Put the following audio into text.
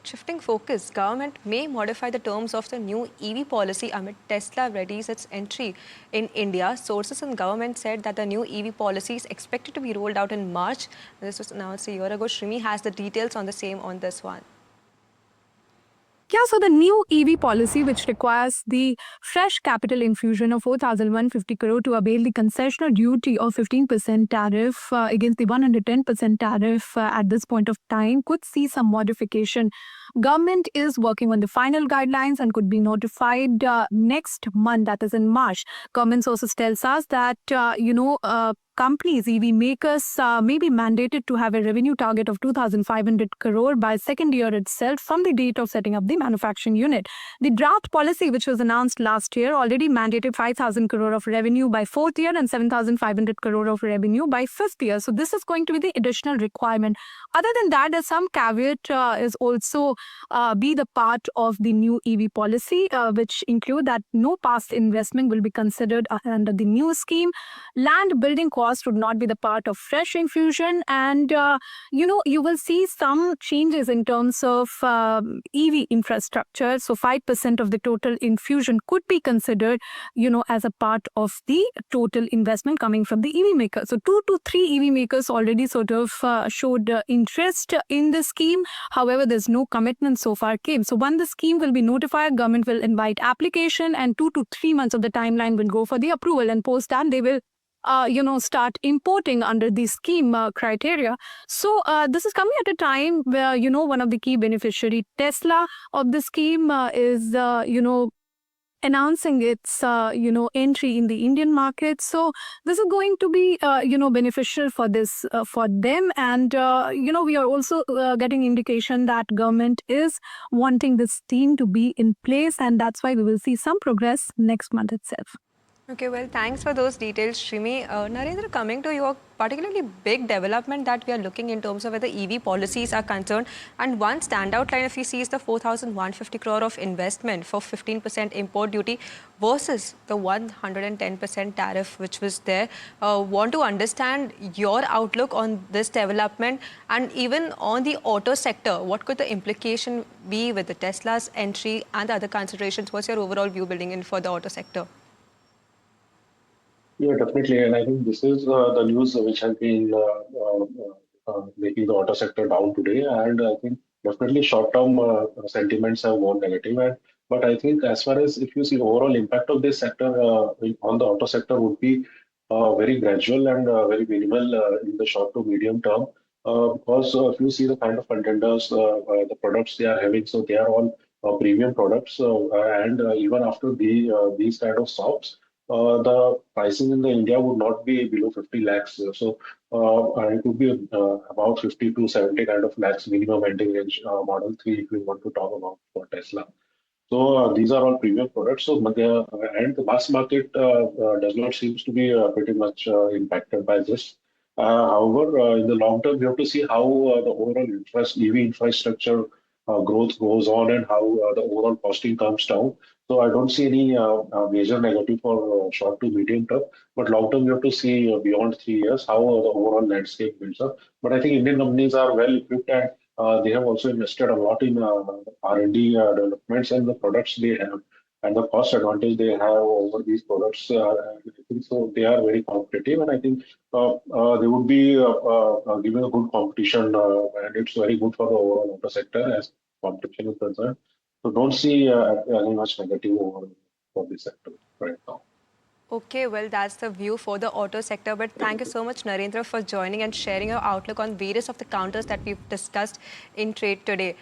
Shifting focus, government may modify the terms of the new EV policy amid Tesla readies its entry in India. Sources in government said that the new EV policy is expected to be rolled out in March. This was announced a year ago. Shrimi has the details on the same on this one. Yeah, so the new EV policy, which requires the fresh capital infusion of 4,150 crore to avail the concessional duty of 15% tariff against the 110% tariff at this point of time, could see some modification. Government is working on the final guidelines and could be notified next month, that is in March. Government sources tells us that, companies, EV makers may be mandated to have a revenue target of 2,500 crore by second year itself from the date of setting up the manufacturing unit. The draft policy, which was announced last year, already mandated 5,000 crore of revenue by fourth year and 7,500 crore of revenue by fifth year. So this is going to be the additional requirement. Other than that, there's some caveat is also be the part of the new EV policy, which include that no past investment will be considered under the new scheme. Land building cost would not be the part of fresh infusion, and you will see some changes in terms of EV infrastructure. So 5% of the total infusion could be considered as a part of the total investment coming from the EV maker. So 2 to 3 EV makers already sort of showed interest in the scheme. However, there's no commitment so far came. So when the scheme will be notified, government will invite application, and 2 to 3 months of the timeline will go for the approval, and post that they will start importing under the scheme criteria. So this is coming at a time where, one of the key beneficiary, Tesla, of the scheme is, announcing its, entry in the Indian market. So this is going to be, beneficial for this, for them. And, we are also getting indication that government is wanting this scheme to be in place. And that's why we will see some progress next month itself. Okay, well, thanks for those details, Shrimi. Narendra, coming to your particularly big development that we are looking in terms of where the EV policies are concerned, and one standout line if you see is the 4,150 crore of investment for 15% import duty versus the 110% tariff which was there. Want to understand your outlook on this development, and even on the auto sector, what could the implication be with the Tesla's entry and the other considerations? What's your overall view building in for the auto sector? Yeah, definitely. And I think this is the news which has been making the auto sector down today. And I think definitely short-term sentiments have gone negative. But I think as far as if you see overall impact of this sector on the auto sector would be very gradual and very minimal in the short to medium term. Because if you see the kind of contenders, the products they are having, so they are all premium products. And even after these kind of stops, the pricing in the India would not be below 50 lakhs. So it would be about 50 to 70 kind of lakhs minimum ending range Model 3 if we want to talk about for Tesla. So these are all premium products. So and the mass market does not seems to be pretty much impacted by this. However, in the long term, we have to see how the overall EV infrastructure growth goes on and how the overall costing comes down. So I don't see any major negative for short to medium term, but long term, you have to see beyond 3 years how the overall landscape builds up. But I think Indian companies are well equipped, and they have also invested a lot in R&D developments and the products they have and the cost advantage they have over these products. I think so they are very competitive, and I think they would be giving a good competition, and it's very good for the overall auto sector as competition is concerned. So don't see any much negative over for this sector right now. Okay, well, that's the view for the auto sector. But thank you so much, Narendra, for joining and sharing your outlook on various of the counters that we've discussed in trade today.